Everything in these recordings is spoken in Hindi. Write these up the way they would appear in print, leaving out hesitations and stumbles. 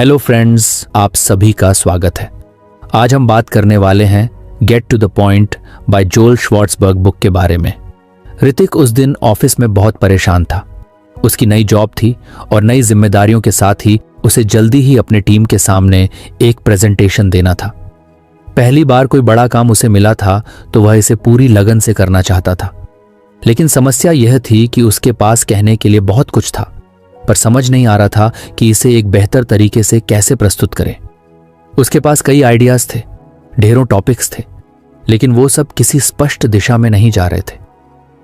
हेलो फ्रेंड्स, आप सभी का स्वागत है। आज हम बात करने वाले हैं get to the point by Joel Schwartzberg book के बारे में। ऋतिक उस दिन ऑफिस में बहुत परेशान था। उसकी नई जॉब थी और नई जिम्मेदारियों के साथ ही उसे जल्दी ही अपने टीम के सामने एक प्रेजेंटेशन देना था। पहली बार कोई बड़ा काम उसे मिला था तो वह इसे पूरी लगन से करना चाहता था। लेकिन समस्या यह थी कि उसके पास कहने के लिए बहुत कुछ था, पर समझ नहीं आ रहा था कि इसे एक बेहतर तरीके से कैसे प्रस्तुत करें। उसके पास कई आइडियाज थे, ढेरों टॉपिक्स थे, लेकिन वो सब किसी स्पष्ट दिशा में नहीं जा रहे थे।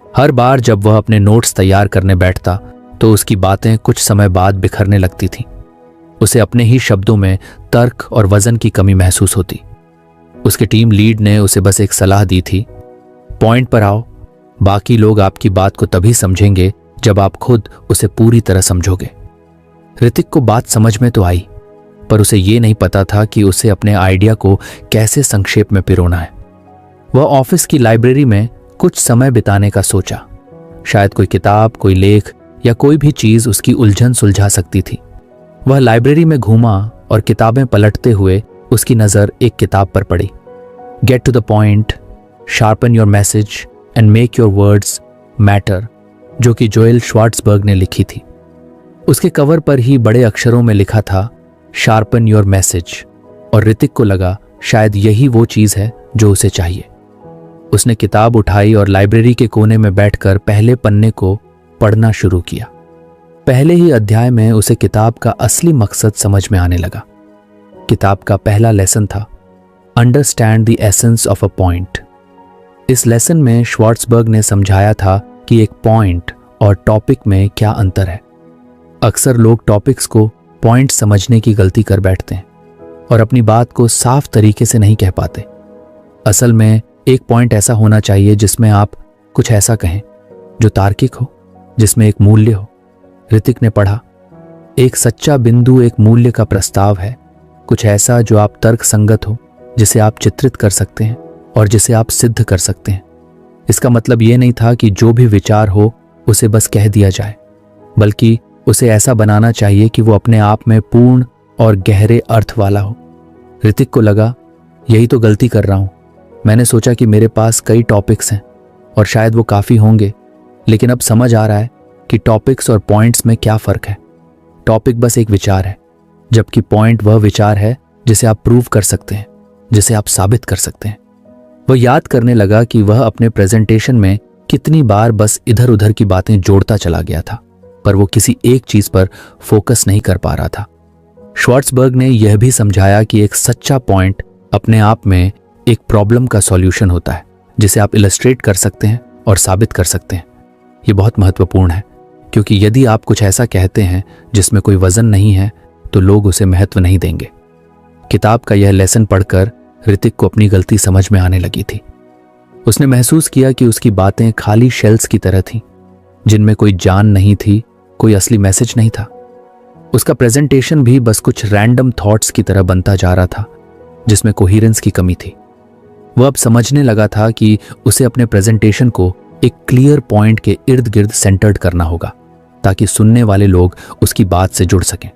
हर बार जब वह अपने नोट्स तैयार करने बैठता तो उसकी बातें कुछ समय बाद बिखरने लगती थीं। उसे अपने ही शब्दों में तर्क और वजन की कमी महसूस होती। उसके टीम लीड ने उसे बस एक सलाह दी थी, पॉइंट पर आओ, बाकी लोग आपकी बात को तभी समझेंगे जब आप खुद उसे पूरी तरह समझोगे। ऋतिक को बात समझ में तो आई, पर उसे ये नहीं पता था कि उसे अपने आइडिया को कैसे संक्षेप में पिरोना है। वह ऑफिस की लाइब्रेरी में कुछ समय बिताने का सोचा। शायद कोई किताब, कोई लेख या कोई भी चीज उसकी उलझन सुलझा सकती थी। वह लाइब्रेरी में घूमा और किताबें पलटते हुए उसकी नजर एक किताब पर पड़ी, get to the point, sharpen your message and make your words matter, जो कि जोएल श्वार्ट्जबर्ग ने लिखी थी। उसके कवर पर ही बड़े अक्षरों में लिखा था शार्पन योर मैसेज, और ऋतिक को लगा शायद यही वो चीज है जो उसे चाहिए। उसने किताब उठाई और लाइब्रेरी के कोने में बैठकर पहले पन्ने को पढ़ना शुरू किया। पहले ही अध्याय में उसे किताब का असली मकसद समझ में आने लगा। किताब का पहला लेसन था understand the essence of a point. इस लेसन में श्वार्ट्जबर्ग ने समझाया था कि एक पॉइंट और टॉपिक में क्या अंतर है। अक्सर लोग टॉपिक्स को पॉइंट समझने की गलती कर बैठते हैं और अपनी बात को साफ तरीके से नहीं कह पाते। असल में एक पॉइंट ऐसा होना चाहिए जिसमें आप कुछ ऐसा कहें जो तार्किक हो, जिसमें एक मूल्य हो। ऋतिक ने पढ़ा, एक सच्चा बिंदु एक मूल्य का प्रस्ताव है, कुछ ऐसा जो आप तर्क संगत हो, जिसे आप चित्रित कर सकते हैं और जिसे आप सिद्ध कर सकते हैं। इसका मतलब यह नहीं था कि जो भी विचार हो उसे बस कह दिया जाए, बल्कि उसे ऐसा बनाना चाहिए कि वो अपने आप में पूर्ण और गहरे अर्थ वाला हो। ऋतिक को लगा, यही तो गलती कर रहा हूं। मैंने सोचा कि मेरे पास कई टॉपिक्स हैं और शायद वो काफी होंगे, लेकिन अब समझ आ रहा है कि टॉपिक्स और पॉइंट्स में क्या फर्क है। टॉपिक बस एक विचार है, जबकि पॉइंट वह विचार है जिसे आप प्रूव कर सकते हैं, जिसे आप साबित कर सकते हैं। वह याद करने लगा कि वह अपने प्रेजेंटेशन में कितनी बार बस इधर उधर की बातें जोड़ता चला गया था, पर वो किसी एक चीज पर फोकस नहीं कर पा रहा था। श्वार्ट्जबर्ग ने यह भी समझाया कि एक सच्चा पॉइंट अपने आप में एक प्रॉब्लम का सॉल्यूशन होता है, जिसे आप इलस्ट्रेट कर सकते हैं और साबित कर सकते हैं। ये बहुत महत्वपूर्ण है, क्योंकि यदि आप कुछ ऐसा कहते हैं जिसमें कोई वजन नहीं है तो लोग उसे महत्व नहीं देंगे। किताब का यह लेसन पढ़कर ऋतिक को अपनी गलती समझ में आने लगी थी। उसने महसूस किया कि उसकी बातें खाली शेल्स की तरह थीं, जिनमें कोई जान नहीं थी, कोई असली मैसेज नहीं था। उसका प्रेजेंटेशन भी बस कुछ रैंडम थॉट्स की तरह बनता जा रहा था, जिसमें कोहेरेंस की कमी थी। वह अब समझने लगा था कि उसे अपने प्रेजेंटेशन को एक क्लियर पॉइंट के इर्द गिर्द सेंटर्ड करना होगा, ताकि सुनने वाले लोग उसकी बात से जुड़ सकें।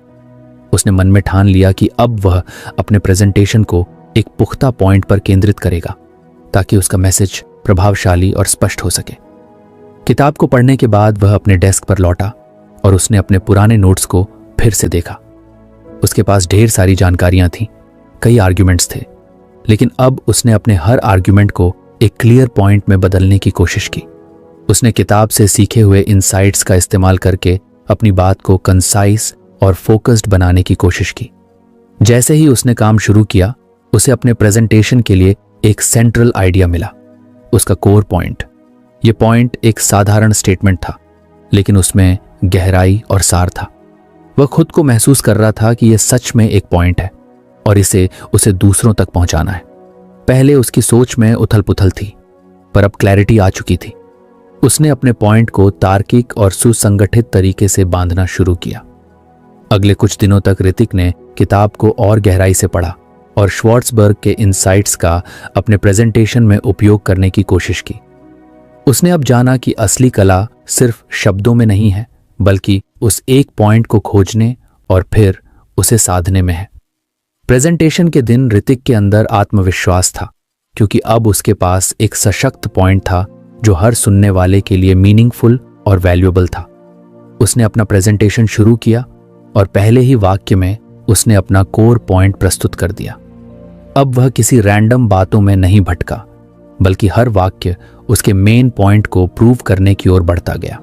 उसने मन में ठान लिया कि अब वह अपने प्रेजेंटेशन को एक पुख्ता पॉइंट पर केंद्रित करेगा, ताकि उसका मैसेज प्रभावशाली और स्पष्ट हो सके। किताब को पढ़ने के बाद वह अपने डेस्क पर लौटा और उसने अपने पुराने नोट्स को फिर से देखा। उसके पास ढेर सारी जानकारियां थीं, कई आर्ग्यूमेंट्स थे, लेकिन अब उसने अपने हर आर्ग्यूमेंट को एक क्लियर पॉइंट में बदलने की कोशिश की। उसने किताब से सीखे हुए इनसाइट्स का इस्तेमाल करके अपनी बात को कंसाइज और फोकस्ड बनाने की कोशिश की। जैसे ही उसने काम शुरू किया, उसे अपने प्रेजेंटेशन के लिए एक सेंट्रल आइडिया मिला, उसका कोर पॉइंट। यह पॉइंट एक साधारण स्टेटमेंट था, लेकिन उसमें गहराई और सार था। वह खुद को महसूस कर रहा था कि यह सच में एक पॉइंट है और इसे उसे दूसरों तक पहुंचाना है। पहले उसकी सोच में उथल पुथल थी, पर अब क्लैरिटी आ चुकी थी। उसने अपने पॉइंट को तार्किक और सुसंगठित तरीके से बांधना शुरू किया। अगले कुछ दिनों तक ऋतिक ने किताब को और गहराई से पढ़ा और श्वार्ट्जबर्ग के इनसाइट्स का अपने प्रेजेंटेशन में उपयोग करने की कोशिश की। उसने अब जाना कि असली कला सिर्फ शब्दों में नहीं है, बल्कि उस एक पॉइंट को खोजने और फिर उसे साधने में है। प्रेजेंटेशन के दिन ऋतिक के अंदर आत्मविश्वास था, क्योंकि अब उसके पास एक सशक्त पॉइंट था जो हर सुनने वाले के लिए मीनिंगफुल और वैल्यूएबल था। उसने अपना प्रेजेंटेशन शुरू किया और पहले ही वाक्य में उसने अपना कोर पॉइंट प्रस्तुत कर दिया। अब वह किसी रैंडम बातों में नहीं भटका, बल्कि हर वाक्य उसके मेन पॉइंट को प्रूव करने की ओर बढ़ता गया।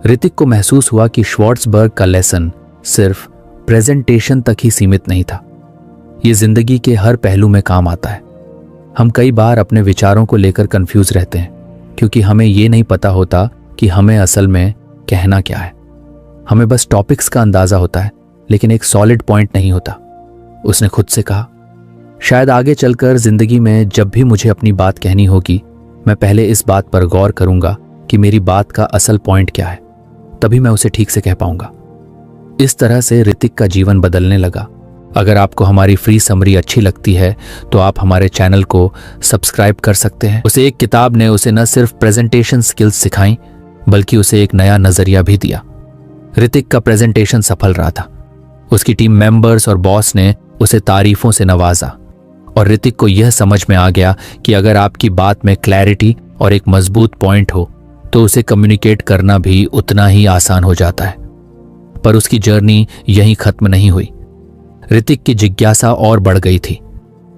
ऋतिक को महसूस हुआ कि श्वार्ट्जबर्ग का लेसन सिर्फ प्रेजेंटेशन तक ही सीमित नहीं था, ये जिंदगी के हर पहलू में काम आता है। हम कई बार अपने विचारों को लेकर कंफ्यूज रहते हैं, क्योंकि हमें ये नहीं पता होता कि हमें असल में कहना क्या है। हमें बस टॉपिक्स का अंदाजा होता है, लेकिन एक सॉलिड पॉइंट नहीं होता। उसने खुद से कहा, शायद आगे चलकर जिंदगी में जब भी मुझे अपनी बात कहनी होगी, मैं पहले इस बात पर गौर करूंगा कि मेरी बात का असल पॉइंट क्या है, तभी मैं उसे ठीक से कह पाऊंगा। इस तरह से ऋतिक का जीवन बदलने लगा। अगर आपको हमारी फ्री समरी अच्छी लगती है तो आप हमारे चैनल को सब्सक्राइब कर सकते हैं। उसे एक किताब ने उसे न सिर्फ प्रेजेंटेशन स्किल्स सिखाई, बल्कि उसे एक नया नजरिया भी दिया। ऋतिक का प्रेजेंटेशन सफल रहा था। उसकी टीम मेंबर्स और बॉस ने उसे तारीफों से नवाजा और ऋतिक को यह समझ में आ गया कि अगर आपकी बात में क्लैरिटी और एक मजबूत पॉइंट हो तो उसे कम्युनिकेट करना भी उतना ही आसान हो जाता है। पर उसकी जर्नी यहीं खत्म नहीं हुई। ऋतिक की जिज्ञासा और बढ़ गई थी।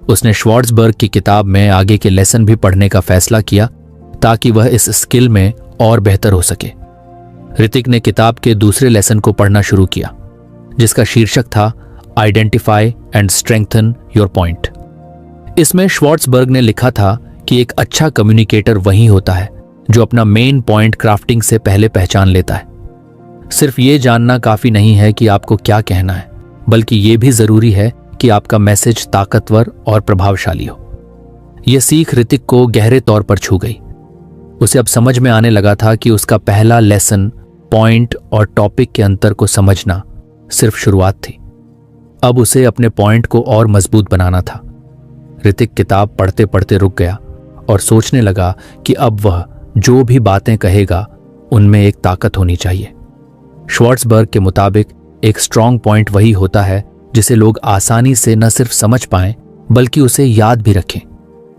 उसने श्वार्ट्जबर्ग की किताब में आगे के लेसन भी पढ़ने का फैसला किया ताकि वह इस स्किल में और बेहतर हो सके। ऋतिक ने किताब के दूसरे लेसन को पढ़ना शुरू किया, जिसका शीर्षक था identify and strengthen your point. इसमें श्वार्ट्जबर्ग ने लिखा था कि एक अच्छा कम्युनिकेटर वही होता है जो अपना मेन पॉइंट क्राफ्टिंग से पहले पहचान लेता है। सिर्फ ये जानना काफी नहीं है कि आपको क्या कहना है, बल्कि यह भी जरूरी है कि आपका मैसेज ताकतवर और प्रभावशाली हो। यह सीख ऋतिक को गहरे तौर पर छू गई। उसे अब समझ में आने लगा था कि उसका पहला लेसन पॉइंट और टॉपिक के अंतर को समझना सिर्फ शुरुआत थी। अब उसे अपने पॉइंट को और मजबूत बनाना था। ऋतिक किताब पढ़ते पढ़ते रुक गया और सोचने लगा कि अब वह जो भी बातें कहेगा उनमें एक ताकत होनी चाहिए। श्वार्ट्जबर्ग के मुताबिक एक स्ट्रॉन्ग पॉइंट वही होता है जिसे लोग आसानी से न सिर्फ समझ पाएं बल्कि उसे याद भी रखें।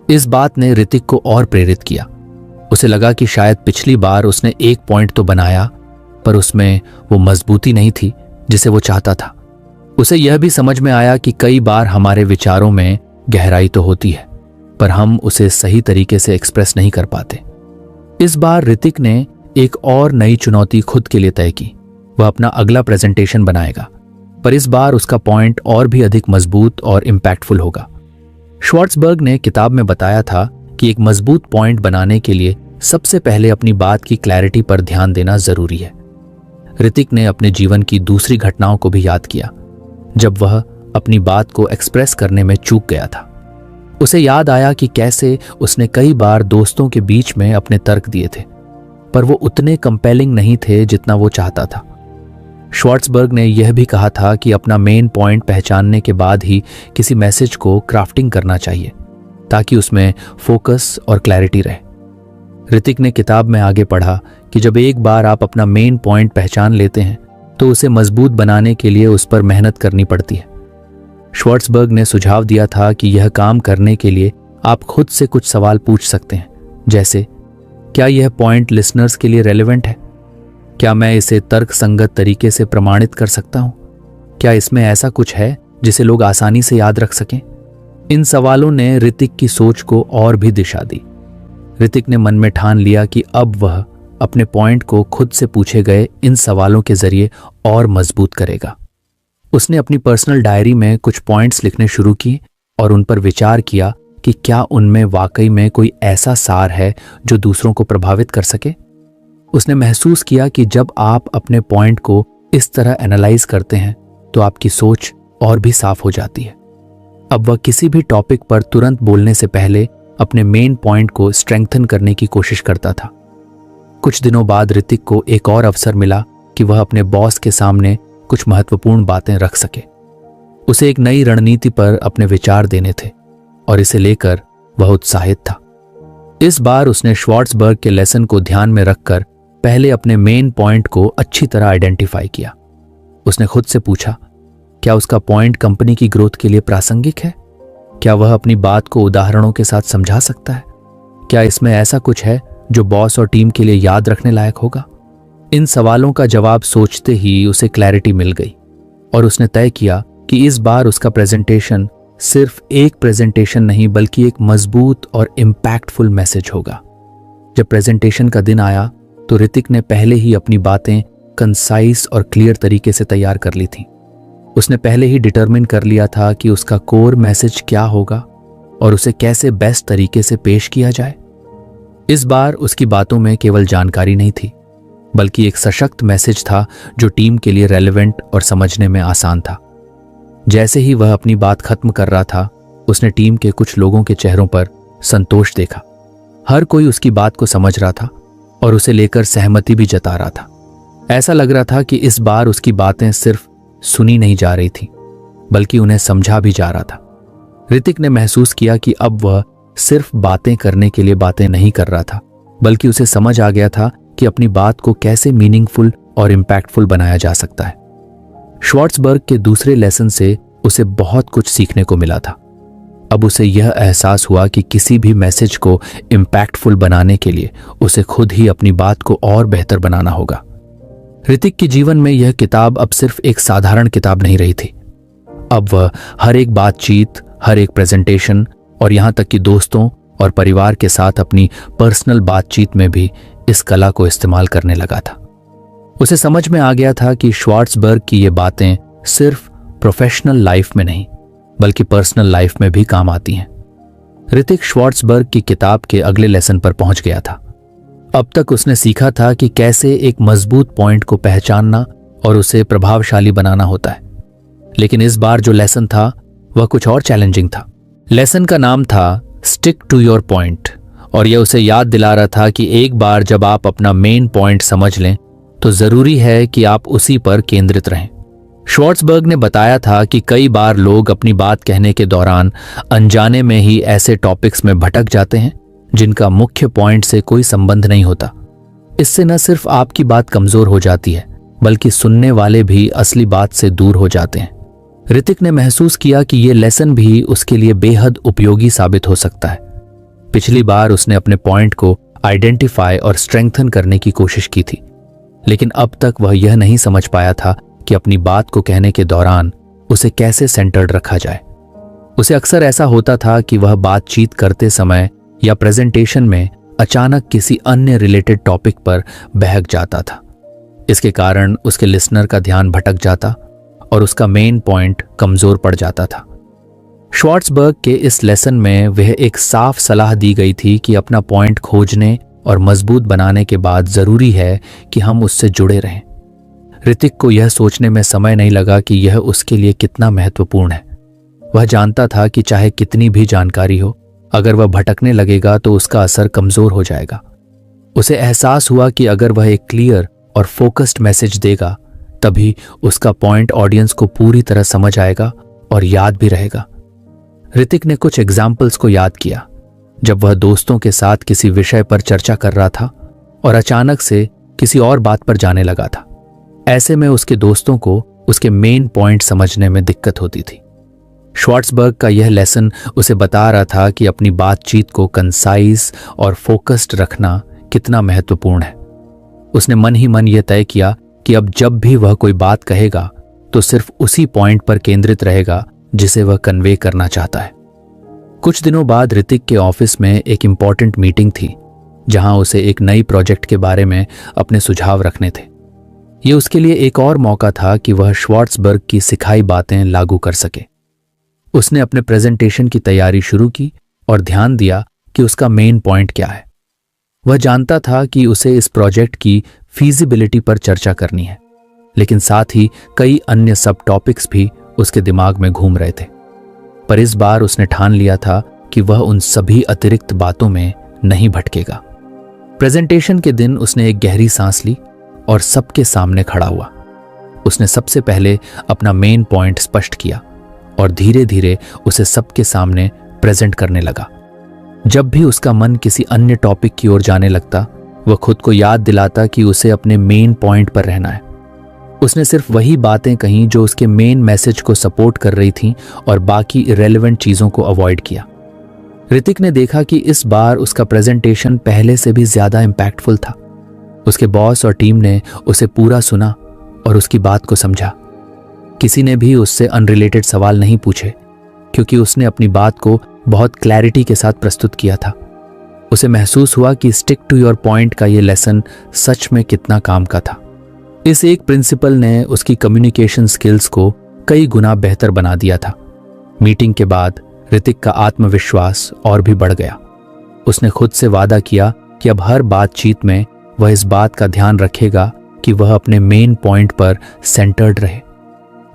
इस बात ने ऋतिक को और प्रेरित किया। उसे लगा कि शायद पिछली बार उसने एक पॉइंट तो बनाया, पर उसमें वो मजबूती नहीं थी जिसे वो चाहता था। उसे यह भी समझ में आया कि कई बार हमारे विचारों में गहराई तो होती है, पर हम उसे सही तरीके से एक्सप्रेस नहीं कर पाते। इस बार ऋतिक ने एक और नई चुनौती खुद के लिए तय की। वह अपना अगला प्रेजेंटेशन बनाएगा, पर इस बार उसका पॉइंट और भी अधिक मजबूत और इम्पैक्टफुल होगा। श्वार्ट्जबर्ग ने किताब में बताया था कि एक मजबूत पॉइंट बनाने के लिए सबसे पहले अपनी बात की क्लैरिटी पर ध्यान देना जरूरी है। ऋतिक ने अपने जीवन की दूसरी घटनाओं को भी याद किया, जब वह अपनी बात को एक्सप्रेस करने में चूक गया था। उसे याद आया कि कैसे उसने कई बार दोस्तों के बीच में अपने तर्क दिए थे, पर वो उतने कंपेलिंग नहीं थे जितना वो चाहता था। श्वार्ट्जबर्ग ने यह भी कहा था कि अपना मेन पॉइंट पहचानने के बाद ही किसी मैसेज को क्राफ्टिंग करना चाहिए, ताकि उसमें फोकस और क्लैरिटी रहे। ऋतिक ने किताब में आगे पढ़ा कि जब एक बार आप अपना मेन पॉइंट पहचान लेते हैं तो उसे मजबूत बनाने के लिए उस पर मेहनत करनी पड़ती है। श्वार्ट्जबर्ग ने सुझाव दिया था कि यह काम करने के लिए आप खुद से कुछ सवाल पूछ सकते हैं, जैसे क्या यह पॉइंट लिसनर्स के लिए रेलेवेंट है? क्या मैं इसे तर्क संगत तरीके से प्रमाणित कर सकता हूं? क्या इसमें ऐसा कुछ है जिसे लोग आसानी से याद रख सकें? इन सवालों ने ऋतिक की सोच को और भी दिशा दी। ऋतिक ने मन में ठान लिया कि अब वह अपने पॉइंट को खुद से पूछे गए इन सवालों के जरिए और मजबूत करेगा। उसने अपनी पर्सनल डायरी में कुछ पॉइंट्स लिखने शुरू किए और उन पर विचार किया कि क्या उनमें वाकई में कोई ऐसा सार है जो दूसरों को प्रभावित कर सके। उसने महसूस किया कि जब आप अपने पॉइंट को इस तरह एनालाइज करते हैं तो आपकी सोच और भी साफ हो जाती है। अब वह किसी भी टॉपिक पर तुरंत बोलने से पहले अपने मेन पॉइंट को स्ट्रेंथन करने की कोशिश करता था। कुछ दिनों बाद ऋतिक को एक और अवसर मिला कि वह अपने बॉस के सामने कुछ महत्वपूर्ण बातें रख सके। उसे एक नई रणनीति पर अपने विचार देने थे और इसे लेकर वह उत्साहित था। इस बार उसने श्वार्ट्जबर्ग के लेसन को ध्यान में रखकर पहले अपने मेन पॉइंट को अच्छी तरह आइडेंटिफाई किया। उसने खुद से पूछा, क्या उसका पॉइंट कंपनी की ग्रोथ के लिए प्रासंगिक है? क्या वह अपनी बात को उदाहरणों के साथ समझा सकता है? क्या इसमें ऐसा कुछ है जो बॉस और टीम के लिए याद रखने लायक होगा? इन सवालों का जवाब सोचते ही उसे क्लैरिटी मिल गई और उसने तय किया कि इस बार उसका प्रेजेंटेशन सिर्फ एक प्रेजेंटेशन नहीं बल्कि एक मजबूत और इम्पैक्टफुल मैसेज होगा। जब प्रेजेंटेशन का दिन आया तो ऋतिक ने पहले ही अपनी बातें कंसाइज और क्लियर तरीके से तैयार कर ली थी। उसने पहले ही डिटरमिन कर लिया था कि उसका कोर मैसेज क्या होगा और उसे कैसे बेस्ट तरीके से पेश किया जाए। इस बार उसकी बातों में केवल जानकारी नहीं थी बल्कि एक सशक्त मैसेज था जो टीम के लिए रेलेवेंट और समझने में आसान था। जैसे ही वह अपनी बात खत्म कर रहा था, उसने टीम के कुछ लोगों के चेहरों पर संतोष देखा। हर कोई उसकी बात को समझ रहा था और उसे लेकर सहमति भी जता रहा था। ऐसा लग रहा था कि इस बार उसकी बातें सिर्फ सुनी नहीं जा रही थी बल्कि उन्हें समझा भी जा रहा था। ऋतिक ने महसूस किया कि अब वह सिर्फ बातें करने के लिए बातें नहीं कर रहा था बल्कि उसे समझ आ गया था कि अपनी बात को कैसे मीनिंगफुल और इम्पैक्टफुल बनाया जा सकता है। श्वार्ट्जबर्ग के दूसरे लेसन से उसे बहुत कुछ सीखने को मिला था। अब उसे यह एहसास हुआ कि किसी भी मैसेज को इम्पैक्टफुल बनाने के लिए उसे खुद ही अपनी बात को और बेहतर बनाना होगा। ऋतिक के जीवन में यह किताब अब सिर्फ एक साधारण किताब नहीं रही थी। अब वह हर एक बातचीत, हर एक प्रेजेंटेशन और यहां तक कि दोस्तों और परिवार के साथ अपनी पर्सनल बातचीत में भी इस कला को इस्तेमाल करने लगा था। उसे समझ में आ गया था कि श्वार्ट्जबर्ग की ये बातें सिर्फ प्रोफेशनल लाइफ में नहीं बल्कि पर्सनल लाइफ में भी काम आती हैं। ऋतिक श्वार्ट्जबर्ग की किताब के अगले लेसन पर पहुंच गया था। अब तक उसने सीखा था कि कैसे एक मजबूत पॉइंट को पहचानना और उसे प्रभावशाली बनाना होता है। लेकिन इस बार जो लेसन था वह कुछ और चैलेंजिंग था। लेसन का नाम था स्टिक टू योर पॉइंट और यह उसे याद दिला रहा था कि एक बार जब आप अपना मेन पॉइंट समझ लें तो जरूरी है कि आप उसी पर केंद्रित रहें। श्वार्ट्जबर्ग ने बताया था कि कई बार लोग अपनी बात कहने के दौरान अनजाने में ही ऐसे टॉपिक्स में भटक जाते हैं जिनका मुख्य पॉइंट से कोई संबंध नहीं होता। इससे न सिर्फ आपकी बात कमजोर हो जाती है बल्कि सुनने वाले भी असली बात से दूर हो जाते हैं। ऋतिक ने महसूस किया कि यह लेसन भी उसके लिए बेहद उपयोगी साबित हो सकता है। पिछली बार उसने अपने पॉइंट को आइडेंटिफाई और स्ट्रेंथन करने की कोशिश की थी, लेकिन अब तक वह यह नहीं समझ पाया था कि अपनी बात को कहने के दौरान उसे कैसे सेंटर्ड रखा जाए। उसे अक्सर ऐसा होता था कि वह बातचीत करते समय या प्रेजेंटेशन में अचानक किसी अन्य रिलेटेड टॉपिक पर बहक जाता था। इसके कारण उसके लिसनर का ध्यान भटक जाता और उसका मेन पॉइंट कमजोर पड़ जाता था। श्वार्ट्जबर्ग के इस लेसन में वह एक साफ सलाह दी गई थी कि अपना पॉइंट खोजने और मजबूत बनाने के बाद जरूरी है कि हम उससे जुड़े रहें। ऋतिक को यह सोचने में समय नहीं लगा कि यह उसके लिए कितना महत्वपूर्ण है। वह जानता था कि चाहे कितनी भी जानकारी हो, अगर वह भटकने लगेगा तो उसका असर कमजोर हो जाएगा। उसे एहसास हुआ कि अगर वह एक क्लियर और फोकस्ड मैसेज देगा तभी उसका पॉइंट ऑडियंस को पूरी तरह समझ आएगा और याद भी रहेगा। ऋतिक ने कुछ एग्जाम्पल्स को याद किया जब वह दोस्तों के साथ किसी विषय पर चर्चा कर रहा था और अचानक से किसी और बात पर जाने लगा था। ऐसे में उसके दोस्तों को उसके मेन पॉइंट समझने में दिक्कत होती थी। श्वार्ट्जबर्ग का यह लेसन उसे बता रहा था कि अपनी बातचीत को कंसाइज और फोकस्ड रखना कितना महत्वपूर्ण है। उसने मन ही मन यह तय किया कि अब जब भी वह कोई बात कहेगा तो सिर्फ उसी पॉइंट पर केंद्रित रहेगा जिसे वह कन्वे करना चाहता है। कुछ दिनों बाद ऋतिक के ऑफिस में एक इंपॉर्टेंट मीटिंग थी जहां उसे एक नई प्रोजेक्ट के बारे में अपने सुझाव रखने थे। यह उसके लिए एक और मौका था कि वह श्वार्ट्जबर्ग की सिखाई बातें लागू कर सके। उसने अपने प्रेजेंटेशन की तैयारी शुरू की और ध्यान दिया कि उसका मेन पॉइंट क्या है। वह जानता था कि उसे इस प्रोजेक्ट की फीजिबिलिटी पर चर्चा करनी है, लेकिन साथ ही कई अन्य सब टॉपिक्स भी उसके दिमाग में घूम रहे थे। पर इस बार उसने ठान लिया था कि वह उन सभी अतिरिक्त बातों में नहीं भटकेगा। प्रेजेंटेशन के दिन उसने एक गहरी सांस ली और सबके सामने खड़ा हुआ। उसने सबसे पहले अपना मेन पॉइंट स्पष्ट किया और धीरे धीरे उसे सबके सामने प्रेजेंट करने लगा। जब भी उसका मन किसी अन्य टॉपिक की ओर जाने लगता, वह खुद को याद दिलाता कि उसे अपने मेन पॉइंट पर रहना है। उसने सिर्फ वही बातें कहीं जो उसके मेन मैसेज को सपोर्ट कर रही थीं और बाकी इरेलेवेंट चीजों को अवॉइड किया। ऋतिक ने देखा कि इस बार उसका प्रेजेंटेशन पहले से भी ज्यादा इम्पैक्टफुल था। उसके बॉस और टीम ने उसे पूरा सुना और उसकी बात को समझा। किसी ने भी उससे अनरिलेटेड सवाल नहीं पूछे क्योंकि उसने अपनी बात को बहुत क्लैरिटी के साथ प्रस्तुत किया था। उसे महसूस हुआ कि स्टिक टू योर पॉइंट का ये लेसन सच में कितना काम का था। इस एक प्रिंसिपल ने उसकी कम्युनिकेशन स्किल्स को कई गुना बेहतर बना दिया था। मीटिंग के बाद ऋतिक का आत्मविश्वास और भी बढ़ गया। उसने खुद से वादा किया कि अब हर बातचीत में वह इस बात का ध्यान रखेगा कि वह अपने मेन पॉइंट पर सेंटर्ड रहे।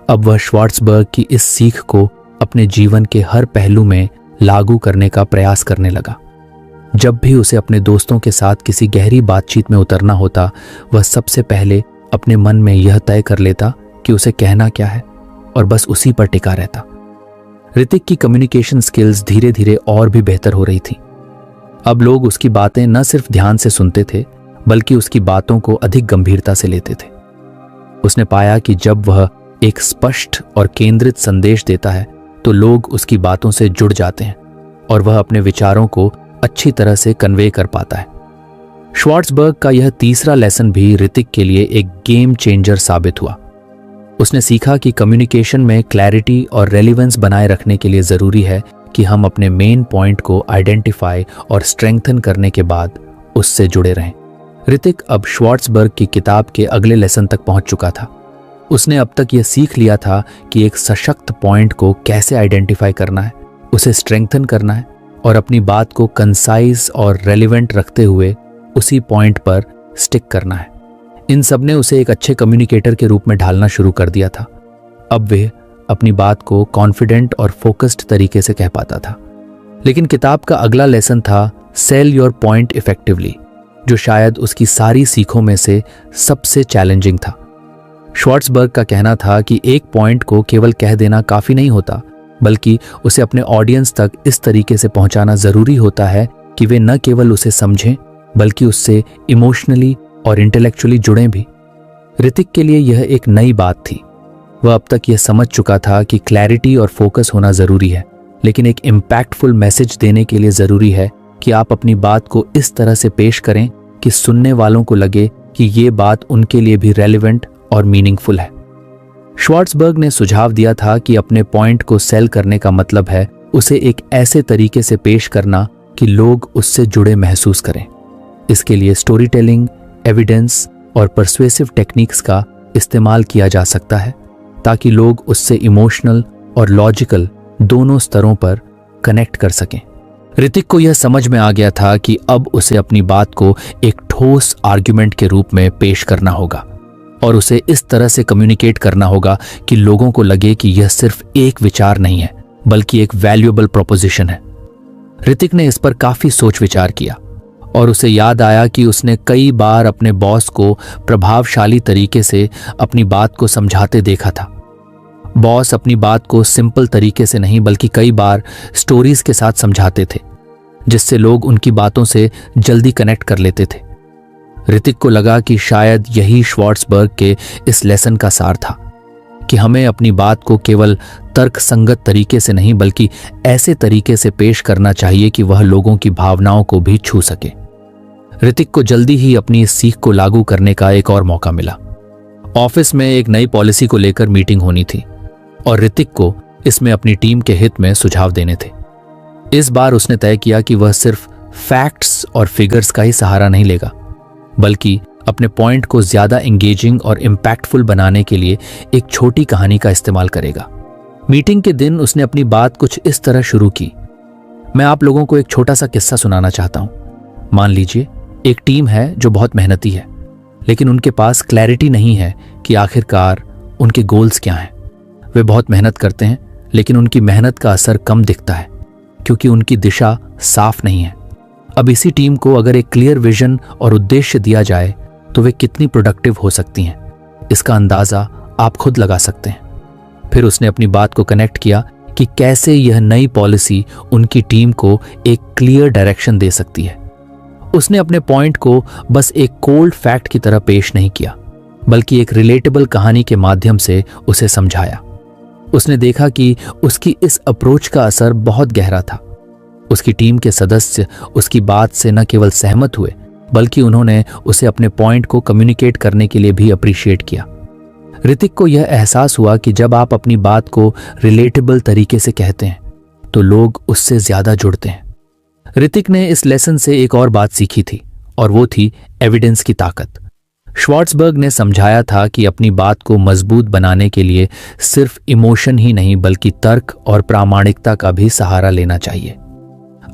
अब वह श्वार्ट्जबर्ग की इस सीख को अपने जीवन के हर पहलू में लागू करने का प्रयास करने लगा। जब भी उसे अपने दोस्तों के साथ किसी गहरी बातचीत में उतरना होता, वह सबसे पहले अपने मन में यह तय कर लेता कि उसे कहना क्या है और बस उसी पर टिका रहता। ऋतिक की कम्युनिकेशन स्किल्स धीरे धीरे और भी बेहतर हो रही थी। अब लोग उसकी बातें न सिर्फ ध्यान से सुनते थे बल्कि उसकी बातों को अधिक गंभीरता से लेते थे। उसने पाया कि जब वह एक स्पष्ट और केंद्रित संदेश देता है तो लोग उसकी बातों से जुड़ जाते हैं और वह अपने विचारों को अच्छी तरह से कन्वे कर पाता है। श्वार्ट्जबर्ग का यह तीसरा लेसन भी ऋतिक के लिए एक गेम चेंजर साबित हुआ। उसने सीखा कि कम्युनिकेशन में क्लैरिटी और रेलेवेंस बनाए रखने के लिए जरूरी है कि हम अपने मेन पॉइंट को आइडेंटिफाई और स्ट्रेंथन करने के बाद उससे जुड़े रहें। ऋतिक अब श्वार्ट्जबर्ग की किताब के अगले लेसन तक पहुंच चुका था। उसने अब तक यह सीख लिया था कि एक सशक्त पॉइंट को कैसे आइडेंटिफाई करना है, उसे स्ट्रेंथन करना है और अपनी बात को कंसाइज और रेलेवेंट रखते हुए उसी पॉइंट पर स्टिक करना है। इन सब ने उसे एक अच्छे कम्युनिकेटर के रूप में ढालना शुरू कर दिया था। अब वह अपनी बात को कॉन्फिडेंट और फोकस्ड तरीके से कह पाता था। लेकिन किताब का अगला लेसन था सेल योर पॉइंट इफेक्टिवली, जो शायद उसकी सारी सीखों में से सबसे चैलेंजिंग था। श्वार्ट्जबर्ग का कहना था कि एक पॉइंट को केवल कह देना काफी नहीं होता, बल्कि उसे अपने ऑडियंस तक इस तरीके से पहुंचाना जरूरी होता है कि वे न केवल उसे समझें बल्कि उससे इमोशनली और इंटेलेक्चुअली जुड़ें भी। ऋतिक के लिए यह एक नई बात थी। वह अब तक यह समझ चुका था कि क्लैरिटी और फोकस होना जरूरी है, लेकिन एक इम्पैक्टफुल मैसेज देने के लिए जरूरी है कि आप अपनी बात को इस तरह से पेश करें कि सुनने वालों को लगे कि ये बात उनके लिए भी रेलेवेंट और मीनिंगफुल है। श्वार्ट्जबर्ग ने सुझाव दिया था कि अपने पॉइंट को सेल करने का मतलब है उसे एक ऐसे तरीके से पेश करना कि लोग उससे जुड़े महसूस करें। इसके लिए स्टोरी टेलिंग, एविडेंस और परसुएसिव टेक्निक्स का इस्तेमाल किया जा सकता है ताकि लोग उससे इमोशनल और लॉजिकल दोनों स्तरों पर कनेक्ट कर सकें। ऋतिक को यह समझ में आ गया था कि अब उसे अपनी बात को एक ठोस आर्ग्यूमेंट के रूप में पेश करना होगा और उसे इस तरह से कम्युनिकेट करना होगा कि लोगों को लगे कि यह सिर्फ एक विचार नहीं है बल्कि एक वैल्यूएबल प्रोपोजिशन है। ऋतिक ने इस पर काफी सोच विचार किया और उसे याद आया कि उसने कई बार अपने बॉस को प्रभावशाली तरीके से अपनी बात को समझाते देखा था। बॉस अपनी बात को सिंपल तरीके से नहीं बल्कि कई बार स्टोरीज के साथ समझाते थे, जिससे लोग उनकी बातों से जल्दी कनेक्ट कर लेते थे। ऋतिक को लगा कि शायद यही श्वार्ट्जबर्ग के इस लेसन का सार था कि हमें अपनी बात को केवल तर्कसंगत तरीके से नहीं बल्कि ऐसे तरीके से पेश करना चाहिए कि वह लोगों की भावनाओं को भी छू सके। ऋतिक को जल्दी ही अपनी इस सीख को लागू करने का एक और मौका मिला। ऑफिस में एक नई पॉलिसी को लेकर मीटिंग होनी थी और ऋतिक को इसमें अपनी टीम के हित में सुझाव देने थे। इस बार उसने तय किया कि वह सिर्फ फैक्ट्स और फिगर्स का ही सहारा नहीं लेगा, बल्कि अपने पॉइंट को ज्यादा एंगेजिंग और इम्पैक्टफुल बनाने के लिए एक छोटी कहानी का इस्तेमाल करेगा। मीटिंग के दिन उसने अपनी बात कुछ इस तरह शुरू की। मैं आप लोगों को एक छोटा सा किस्सा सुनाना चाहता हूं। मान लीजिए एक टीम है जो बहुत मेहनती है, लेकिन उनके पास क्लैरिटी नहीं है कि आखिरकार उनके गोल्स क्या हैं। वे बहुत मेहनत करते हैं, लेकिन उनकी मेहनत का असर कम दिखता है क्योंकि उनकी दिशा साफ नहीं है। अब इसी टीम को अगर एक क्लियर विजन और उद्देश्य दिया जाए तो वे कितनी प्रोडक्टिव हो सकती हैं, इसका अंदाजा आप खुद लगा सकते हैं। फिर उसने अपनी बात को कनेक्ट किया कि कैसे यह नई पॉलिसी उनकी टीम को एक क्लियर डायरेक्शन दे सकती है। उसने अपने पॉइंट को बस एक कोल्ड फैक्ट की तरह पेश नहीं किया, बल्कि एक रिलेटेबल कहानी के माध्यम से उसे समझाया। उसने देखा कि उसकी इस अप्रोच का असर बहुत गहरा था। उसकी टीम के सदस्य उसकी बात से न केवल सहमत हुए, बल्कि उन्होंने उसे अपने पॉइंट को कम्युनिकेट करने के लिए भी अप्रिशिएट किया। ऋतिक को यह एहसास हुआ कि जब आप अपनी बात को रिलेटेबल तरीके से कहते हैं तो लोग उससे ज्यादा जुड़ते हैं। ऋतिक ने इस लेसन से एक और बात सीखी थी, और वो थी एविडेंस की ताकत। श्वार्ट्जबर्ग ने समझाया था कि अपनी बात को मजबूत बनाने के लिए सिर्फ इमोशन ही नहीं, बल्कि तर्क और प्रामाणिकता का भी सहारा लेना चाहिए।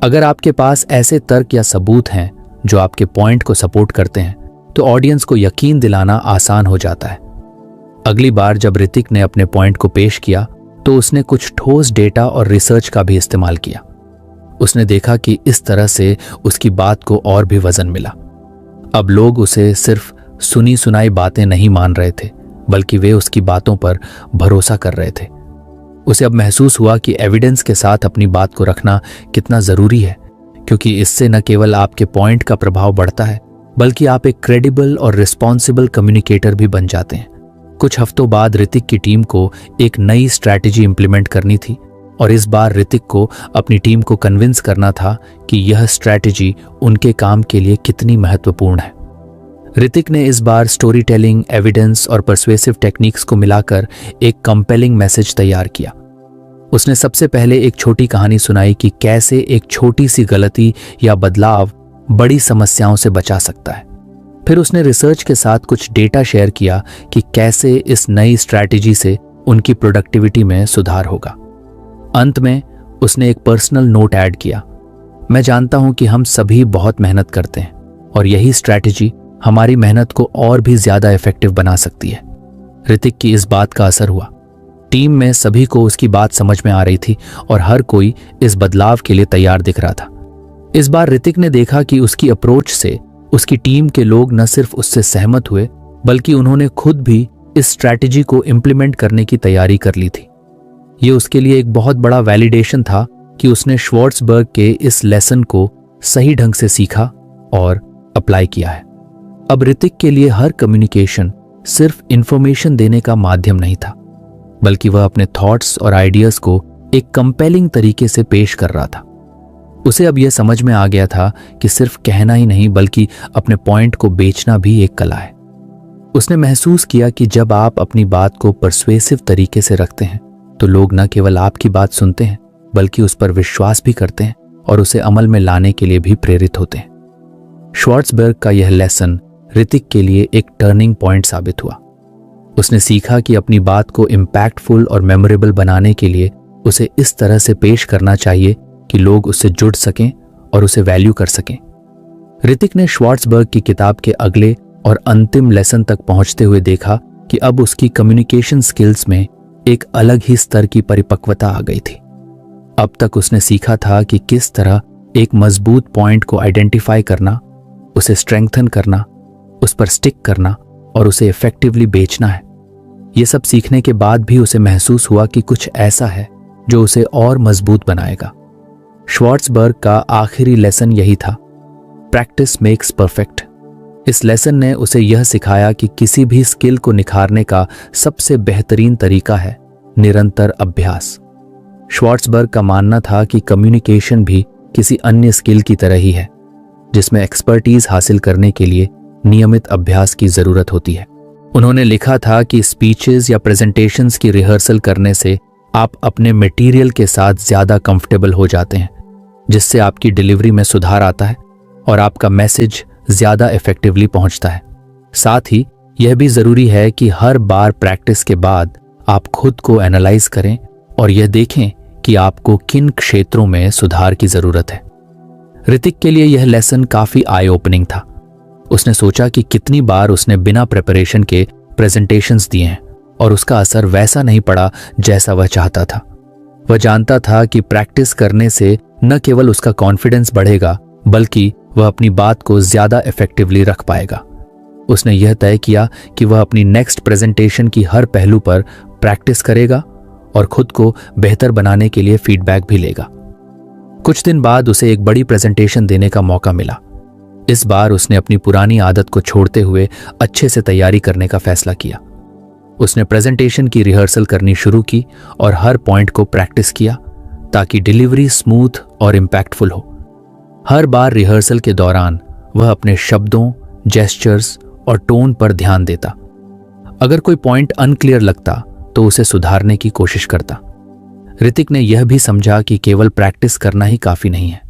अगर आपके पास ऐसे तर्क या सबूत हैं जो आपके पॉइंट को सपोर्ट करते हैं, तो ऑडियंस को यकीन दिलाना आसान हो जाता है। अगली बार जब ऋतिक ने अपने पॉइंट को पेश किया तो उसने कुछ ठोस डेटा और रिसर्च का भी इस्तेमाल किया। उसने देखा कि इस तरह से उसकी बात को और भी वजन मिला। अब लोग उसे सिर्फ सुनी सुनाई बातें नहीं मान रहे थे, बल्कि वे उसकी बातों पर भरोसा कर रहे थे। उसे अब महसूस हुआ कि एविडेंस के साथ अपनी बात को रखना कितना जरूरी है, क्योंकि इससे न केवल आपके पॉइंट का प्रभाव बढ़ता है, बल्कि आप एक क्रेडिबल और रिस्पॉन्सिबल कम्युनिकेटर भी बन जाते हैं। कुछ हफ्तों बाद ऋतिक की टीम को एक नई स्ट्रैटेजी इंप्लीमेंट करनी थी, और इस बार ऋतिक को अपनी टीम को कन्विंस करना था कि यह स्ट्रैटेजी उनके काम के लिए कितनी महत्वपूर्ण है। ऋतिक ने इस बार स्टोरी टेलिंग, एविडेंस और परसुएसिव टेक्निक्स को मिलाकर एक कंपेलिंग मैसेज तैयार किया। उसने सबसे पहले एक छोटी कहानी सुनाई कि कैसे एक छोटी सी गलती या बदलाव बड़ी समस्याओं से बचा सकता है। फिर उसने रिसर्च के साथ कुछ डेटा शेयर किया कि कैसे इस नई स्ट्रैटेजी से उनकी प्रोडक्टिविटी में सुधार होगा। अंत में उसने एक पर्सनल नोट ऐड किया, मैं जानता हूं कि हम सभी बहुत मेहनत करते हैं, और यही स्ट्रैटेजी हमारी मेहनत को और भी ज्यादा इफेक्टिव बना सकती है। ऋतिक की इस बात का असर हुआ। टीम में सभी को उसकी बात समझ में आ रही थी, और हर कोई इस बदलाव के लिए तैयार दिख रहा था। इस बार ऋतिक ने देखा कि उसकी अप्रोच से उसकी टीम के लोग न सिर्फ उससे सहमत हुए, बल्कि उन्होंने खुद भी इस स्ट्रैटेजी को इंप्लीमेंट करने की तैयारी कर ली थी। ये उसके लिए एक बहुत बड़ा वैलिडेशन था कि उसने श्वार्ट्जबर्ग के इस लेसन को सही ढंग से सीखा और अप्लाई किया है। अब ऋतिक के लिए हर कम्युनिकेशन सिर्फ इंफॉर्मेशन देने का माध्यम नहीं था, बल्कि वह अपने थॉट्स और आइडियाज को एक कंपेलिंग तरीके से पेश कर रहा था। उसे अब यह समझ में आ गया था कि सिर्फ कहना ही नहीं, बल्कि अपने पॉइंट को बेचना भी एक कला है। उसने महसूस किया कि जब आप अपनी बात को परसुएसिव तरीके से रखते हैं, तो लोग न केवल आपकी बात सुनते हैं, बल्कि उस पर विश्वास भी करते हैं और उसे अमल में लाने के लिए भी प्रेरित होते हैं। श्वार्ट्जबर्ग का यह लेसन ऋतिक के लिए एक टर्निंग पॉइंट साबित हुआ। उसने सीखा कि अपनी बात को इम्पैक्टफुल और मेमोरेबल बनाने के लिए उसे इस तरह से पेश करना चाहिए कि लोग उससे जुड़ सकें और उसे वैल्यू कर सकें। ऋतिक ने श्वार्ट्जबर्ग की किताब के अगले और अंतिम लेसन तक पहुंचते हुए देखा कि अब उसकी कम्युनिकेशन स्किल्स में एक अलग ही स्तर की परिपक्वता आ गई थी। अब तक उसने सीखा था कि किस तरह एक मजबूत पॉइंट को आइडेंटिफाई करना, उसे स्ट्रेंथन करना, उस पर स्टिक करना और उसे इफेक्टिवली बेचना है। ये सब सीखने के बाद भी उसे महसूस हुआ कि कुछ ऐसा है जो उसे और मजबूत बनाएगा। श्वार्ट्जबर्ग का आखिरी लेसन यही था, प्रैक्टिस मेक्स परफेक्ट। इस लेसन ने उसे यह सिखाया कि किसी भी स्किल को निखारने का सबसे बेहतरीन तरीका है निरंतर अभ्यास। श्वार्ट्जबर्ग का मानना था कि कम्युनिकेशन भी किसी अन्य स्किल की तरह ही है, जिसमें एक्सपर्टीज हासिल करने के लिए नियमित अभ्यास की जरूरत होती है। उन्होंने लिखा था कि स्पीचेस या प्रेजेंटेशंस की रिहर्सल करने से आप अपने मटेरियल के साथ ज्यादा कंफर्टेबल हो जाते हैं, जिससे आपकी डिलीवरी में सुधार आता है और आपका मैसेज ज्यादा इफेक्टिवली पहुंचता है। साथ ही यह भी जरूरी है कि हर बार प्रैक्टिस के बाद आप खुद को एनालाइज करें और यह देखें कि आपको किन क्षेत्रों में सुधार की जरूरत है। ऋतिक के लिए यह लेसन काफी आई ओपनिंग था। उसने सोचा कि कितनी बार उसने बिना प्रिपरेशन के प्रेजेंटेशंस दिए हैं और उसका असर वैसा नहीं पड़ा जैसा वह चाहता था। वह जानता था कि प्रैक्टिस करने से न केवल उसका कॉन्फिडेंस बढ़ेगा, बल्कि वह अपनी बात को ज्यादा इफेक्टिवली रख पाएगा। उसने यह तय किया कि वह अपनी नेक्स्ट प्रेजेंटेशन की हर पहलू पर प्रैक्टिस करेगा और खुद को बेहतर बनाने के लिए फीडबैक भी लेगा। कुछ दिन बाद उसे एक बड़ी प्रेजेंटेशन देने का मौका मिला। इस बार उसने अपनी पुरानी आदत को छोड़ते हुए अच्छे से तैयारी करने का फैसला किया। उसने प्रेजेंटेशन की रिहर्सल करनी शुरू की और हर पॉइंट को प्रैक्टिस किया ताकि डिलीवरी स्मूथ और इम्पैक्टफुल हो। हर बार रिहर्सल के दौरान वह अपने शब्दों, जेस्चर्स और टोन पर ध्यान देता। अगर कोई पॉइंट अनक्लियर लगता तो उसे सुधारने की कोशिश करता। ऋतिक ने यह भी समझा कि केवल प्रैक्टिस करना ही काफी नहीं है,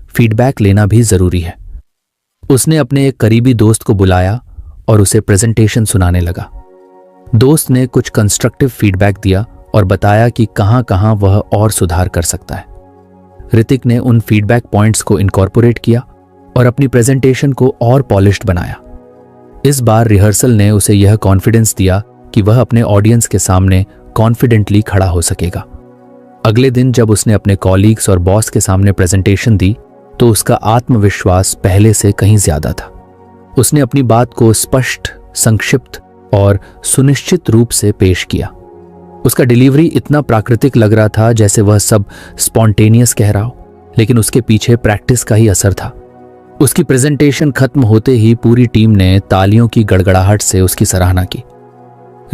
फीडबैक लेना भी जरूरी है। उसने अपने एक करीबी दोस्त को बुलाया और उसे प्रेजेंटेशन सुनाने लगा। दोस्त ने कुछ कंस्ट्रक्टिव फीडबैक दिया और बताया कि कहां-कहां वह और सुधार कर सकता है। ऋतिक ने उन फीडबैक पॉइंट्स को इनकॉर्पोरेट किया और अपनी प्रेजेंटेशन को और पॉलिश्ड बनाया। इस बार रिहर्सल ने उसे यह कॉन्फिडेंस दिया कि वह अपने ऑडियंस के सामने कॉन्फिडेंटली खड़ा हो सकेगा। अगले दिन जब उसने अपने कॉलीग्स और बॉस के सामने प्रेजेंटेशन दी तो उसका आत्मविश्वास पहले से कहीं ज्यादा था। उसने अपनी बात को स्पष्ट, संक्षिप्त और सुनिश्चित रूप से पेश किया। उसका डिलीवरी इतना प्राकृतिक लग रहा था जैसे वह सब स्पॉन्टेनियस कह रहा हो, लेकिन उसके पीछे प्रैक्टिस का ही असर था। उसकी प्रेजेंटेशन खत्म होते ही पूरी टीम ने तालियों की गड़गड़ाहट से उसकी सराहना की।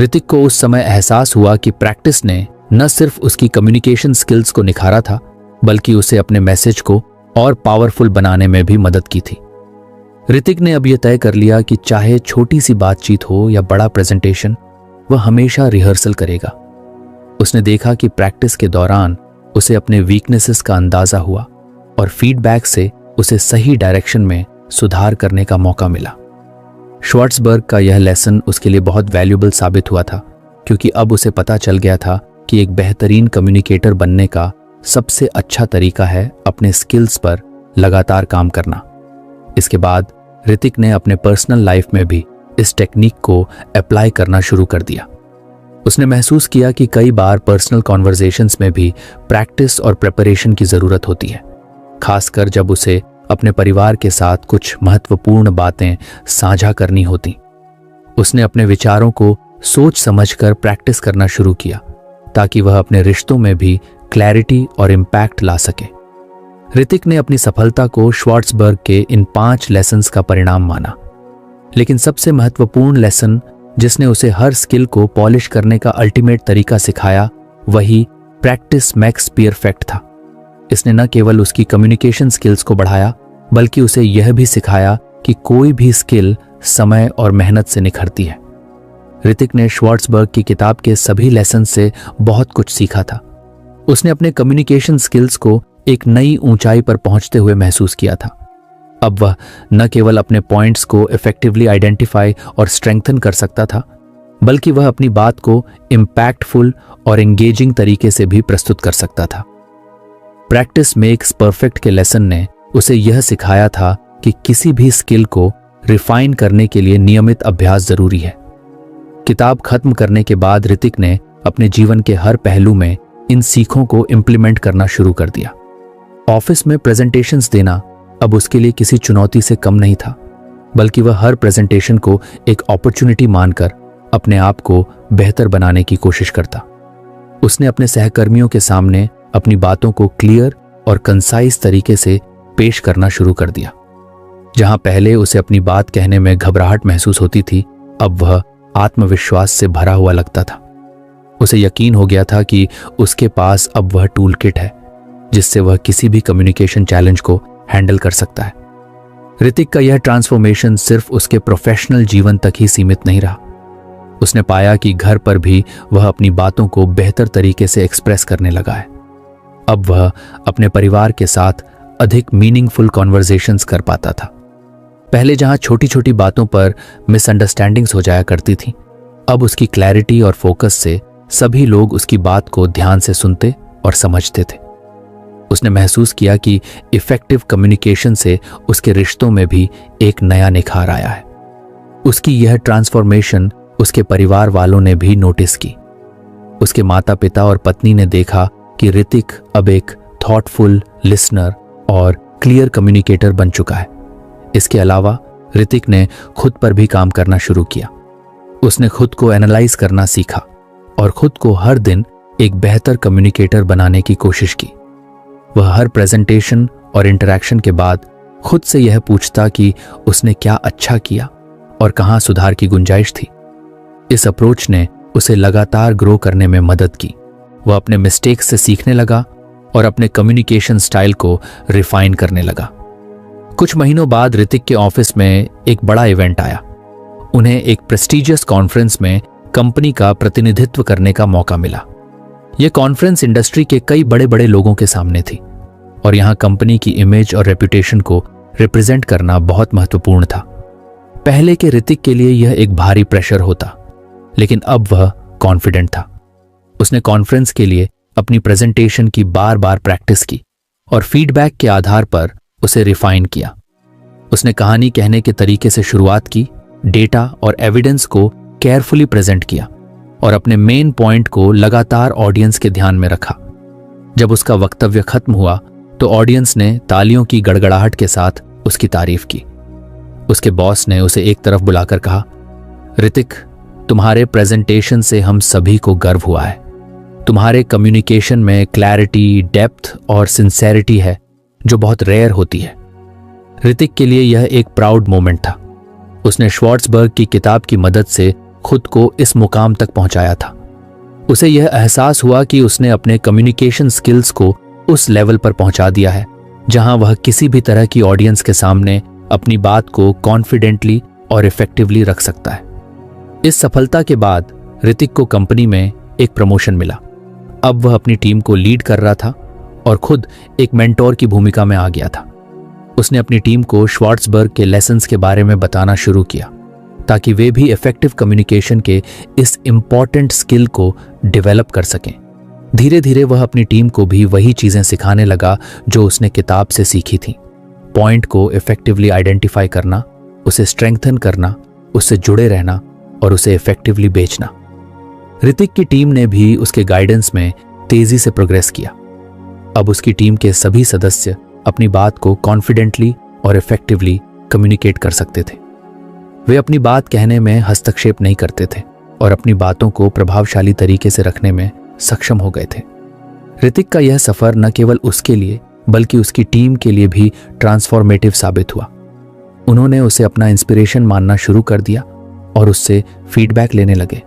ऋतिक को उस समय एहसास हुआ कि प्रैक्टिस ने न सिर्फ उसकी कम्युनिकेशन स्किल्स को निखारा था, बल्कि उसे अपने मैसेज को और पावरफुल बनाने में भी मदद की थी। ऋतिक ने अब यह तय कर लिया कि चाहे छोटी सी बातचीत हो या बड़ा प्रेजेंटेशन, वह हमेशा रिहर्सल करेगा। उसने देखा कि प्रैक्टिस के दौरान उसे अपने वीकनेसेस का अंदाजा हुआ और फीडबैक से उसे सही डायरेक्शन में सुधार करने का मौका मिला। श्वार्ट्जबर्ग का यह लेसन उसके लिए बहुत वैल्यूएबल साबित हुआ था, क्योंकि अब उसे पता चल गया था कि एक बेहतरीन कम्युनिकेटर बनने का सबसे अच्छा तरीका है अपने स्किल्स पर लगातार काम करना। इसके बाद ऋतिक ने अपने पर्सनल लाइफ में भी इस टेक्निक को अप्लाई करना शुरू कर दिया। उसने महसूस किया कि कई बार पर्सनल कॉन्वर्सेशंस में भी प्रैक्टिस और प्रिपरेशन की जरूरत होती है, खासकर जब उसे अपने परिवार के साथ कुछ महत्वपूर्ण बातें साझा करनी होती। उसने अपने विचारों को सोच समझकर प्रैक्टिस करना शुरू किया ताकि वह अपने रिश्तों में भी क्लैरिटी और इम्पैक्ट ला सके। ऋतिक ने अपनी सफलता को श्वार्ट्जबर्ग के इन 5 लेसन्स का परिणाम माना, लेकिन सबसे महत्वपूर्ण लेसन जिसने उसे हर स्किल को पॉलिश करने का अल्टीमेट तरीका सिखाया, वही प्रैक्टिस मेक्स परफेक्ट था। इसने न केवल उसकी कम्युनिकेशन स्किल्स को बढ़ाया, बल्कि उसे यह भी सिखाया कि कोई भी स्किल समय और मेहनत से निखरती है। ऋतिक ने श्वार्ट्जबर्ग की किताब के सभी लेसन से बहुत कुछ सीखा था। उसने अपने कम्युनिकेशन स्किल्स को एक नई ऊंचाई पर पहुंचते हुए महसूस किया था। अब वह न केवल अपने पॉइंट्स को इफेक्टिवली आइडेंटिफाई और स्ट्रेंथन कर सकता था, बल्कि वह अपनी बात को इम्पैक्टफुल और एंगेजिंग तरीके से भी प्रस्तुत कर सकता था। प्रैक्टिस मेक्स परफेक्ट के लेसन ने उसे यह सिखाया था कि किसी भी स्किल को रिफाइन करने के लिए नियमित अभ्यास जरूरी है। किताब खत्म करने के बाद ऋतिक ने अपने जीवन के हर पहलू में इन सीखों को इम्प्लीमेंट करना शुरू कर दिया। ऑफिस में प्रेजेंटेशंस देना अब उसके लिए किसी चुनौती से कम नहीं था, बल्कि वह हर प्रेजेंटेशन को एक अपॉर्चुनिटी मानकर अपने आप को बेहतर बनाने की कोशिश करता। उसने अपने सहकर्मियों के सामने अपनी बातों को क्लियर और कंसाइज तरीके से पेश करना शुरू कर दिया। जहां पहले उसे अपनी बात कहने में घबराहट महसूस होती थी, अब वह आत्मविश्वास से भरा हुआ लगता था। उसे यकीन हो गया था कि उसके पास अब वह टूल किट है जिससे वह किसी भी कम्युनिकेशन चैलेंज को हैंडल कर सकता है। ऋतिक का यह ट्रांसफॉर्मेशन सिर्फ उसके प्रोफेशनल जीवन तक ही सीमित नहीं रहा। उसने पाया कि घर पर भी वह अपनी बातों को बेहतर तरीके से एक्सप्रेस करने लगा है। अब वह अपने परिवार के साथ अधिक मीनिंगफुल कॉन्वर्सेशंस कर पाता था। पहले जहां छोटी छोटी बातों पर मिसअंडरस्टैंडिंग्स हो जाया करती थी, अब उसकी क्लैरिटी और फोकस से सभी लोग उसकी बात को ध्यान से सुनते और समझते थे। उसने महसूस किया कि इफेक्टिव कम्युनिकेशन से उसके रिश्तों में भी एक नया निखार आया है। उसकी यह ट्रांसफॉर्मेशन उसके परिवार वालों ने भी नोटिस की। उसके माता पिता और पत्नी ने देखा कि ऋतिक अब एक थॉटफुल लिसनर और क्लियर कम्युनिकेटर बन चुका है। इसके अलावा ऋतिक ने खुद पर भी काम करना शुरू किया। उसने खुद को एनालाइज करना सीखा और खुद को हर दिन एक बेहतर कम्युनिकेटर बनाने की कोशिश की। वह हर प्रेजेंटेशन और इंटरैक्शन के बाद खुद से यह पूछता कि उसने क्या अच्छा किया और कहाँ सुधार की गुंजाइश थी। इस अप्रोच ने उसे लगातार ग्रो करने में मदद की। वह अपने मिस्टेक्स से सीखने लगा और अपने कम्युनिकेशन स्टाइल को रिफाइन करने लगा। कुछ महीनों बाद ऋतिक के ऑफिस में एक बड़ा इवेंट आया। उन्हें एक प्रेस्टीजियस कॉन्फ्रेंस में कंपनी का प्रतिनिधित्व करने का मौका मिला। यह कॉन्फ्रेंस इंडस्ट्री के कई बड़े बड़े लोगों के सामने थी और यहां कंपनी की इमेज और रेपुटेशन को रिप्रेजेंट करना बहुत महत्वपूर्ण था। पहले के ऋतिक के लिए यह एक भारी प्रेशर होता, लेकिन अब वह कॉन्फिडेंट था। उसने कॉन्फ्रेंस के लिए अपनी प्रेजेंटेशन की बार बार प्रैक्टिस की और फीडबैक के आधार पर उसे रिफाइन किया। उसने कहानी कहने के तरीके से शुरुआत की, डेटा और एविडेंस को केयरफुली प्रेजेंट किया और अपने मेन पॉइंट को लगातार ऑडियंस के ध्यान में रखा। जब उसका वक्तव्य खत्म हुआ तो ऑडियंस ने तालियों की गड़गड़ाहट के साथ उसकी तारीफ की। उसके बॉस ने उसे एक तरफ बुलाकर कहा, ऋतिक, तुम्हारे प्रेजेंटेशन से हम सभी को गर्व हुआ है। तुम्हारे कम्युनिकेशन में क्लैरिटी, डेप्थ और सिंसेरिटी है जो बहुत रेयर होती है। ऋतिक के लिए यह एक प्राउड मोमेंट था। उसने श्वार्ट्जबर्ग की किताब की मदद से खुद को इस मुकाम तक पहुंचाया था। उसे यह एहसास हुआ कि उसने अपने कम्युनिकेशन स्किल्स को उस लेवल पर पहुंचा दिया है जहां वह किसी भी तरह की ऑडियंस के सामने अपनी बात को कॉन्फिडेंटली और इफेक्टिवली रख सकता है। इस सफलता के बाद ऋतिक को कंपनी में एक प्रमोशन मिला। अब वह अपनी टीम को लीड कर रहा था और खुद एक मेंटोर की भूमिका में आ गया था। उसने अपनी टीम को श्वार्ट्जबर्ग के लेसन्स के बारे में बताना शुरू किया ताकि वे भी इफेक्टिव कम्युनिकेशन के इस इंपॉर्टेंट स्किल को डेवलप कर सकें। धीरे धीरे वह अपनी टीम को भी वही चीजें सिखाने लगा जो उसने किताब से सीखी थी। पॉइंट को इफेक्टिवली आइडेंटिफाई करना, उसे स्ट्रेंथन करना, उससे जुड़े रहना और उसे इफेक्टिवली बेचना। ऋतिक की टीम ने भी उसके गाइडेंस में तेजी से प्रोग्रेस किया। अब उसकी टीम के सभी सदस्य अपनी बात को कॉन्फिडेंटली और इफेक्टिवली कम्युनिकेट कर सकते थे। वे अपनी बात कहने में हस्तक्षेप नहीं करते थे और अपनी बातों को प्रभावशाली तरीके से रखने में सक्षम हो गए थे। ऋतिक का यह सफर न केवल उसके लिए बल्कि उसकी टीम के लिए भी ट्रांसफॉर्मेटिव साबित हुआ। उन्होंने उसे अपना इंस्पिरेशन मानना शुरू कर दिया और उससे फीडबैक लेने लगे।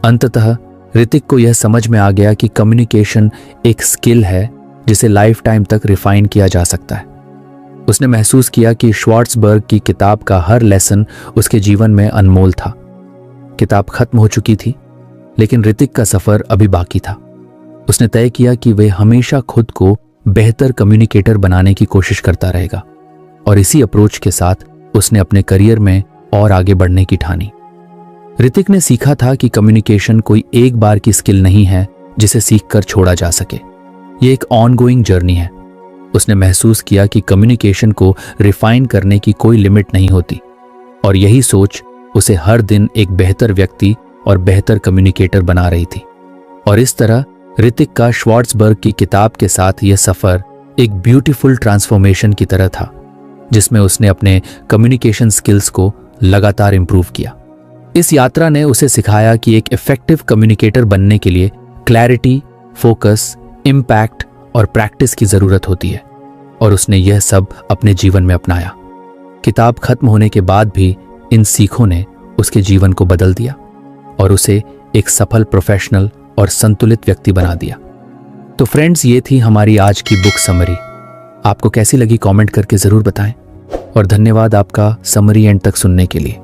अंततः ऋतिक को यह समझ में आ गया कि कम्युनिकेशन एक स्किल है जिसे लाइफ टाइम तक रिफाइन किया जा सकता है। उसने महसूस किया कि श्वार्ट्जबर्ग की किताब का हर लेसन उसके जीवन में अनमोल था। किताब खत्म हो चुकी थी, लेकिन ऋतिक का सफर अभी बाकी था। उसने तय किया कि वह हमेशा खुद को बेहतर कम्युनिकेटर बनाने की कोशिश करता रहेगा और इसी अप्रोच के साथ उसने अपने करियर में और आगे बढ़ने की ठानी। ऋतिक ने सीखा था कि कम्युनिकेशन कोई एक बार की स्किल नहीं है जिसे सीखकर छोड़ा जा सके। ये एक ऑनगोइंग जर्नी है। उसने महसूस किया कि कम्युनिकेशन को रिफाइन करने की कोई लिमिट नहीं होती और यही सोच उसे हर दिन एक बेहतर व्यक्ति और बेहतर कम्युनिकेटर बना रही थी। और इस तरह ऋतिक का श्वार्ट्जबर्ग की किताब के साथ यह सफर एक ब्यूटीफुल ट्रांसफॉर्मेशन की तरह था, जिसमें उसने अपने कम्युनिकेशन स्किल्स को लगातार इंप्रूव किया। इस यात्रा ने उसे सिखाया कि एक इफेक्टिव कम्युनिकेटर बनने के लिए क्लैरिटी, फोकस, इम्पैक्ट और प्रैक्टिस की जरूरत होती है और उसने यह सब अपने जीवन में अपनाया। किताब खत्म होने के बाद भी इन सीखों ने उसके जीवन को बदल दिया और उसे एक सफल प्रोफेशनल और संतुलित व्यक्ति बना दिया। तो फ्रेंड्स, ये थी हमारी आज की बुक समरी। आपको कैसी लगी कमेंट करके जरूर बताएं और धन्यवाद आपका समरी एंड तक सुनने के लिए।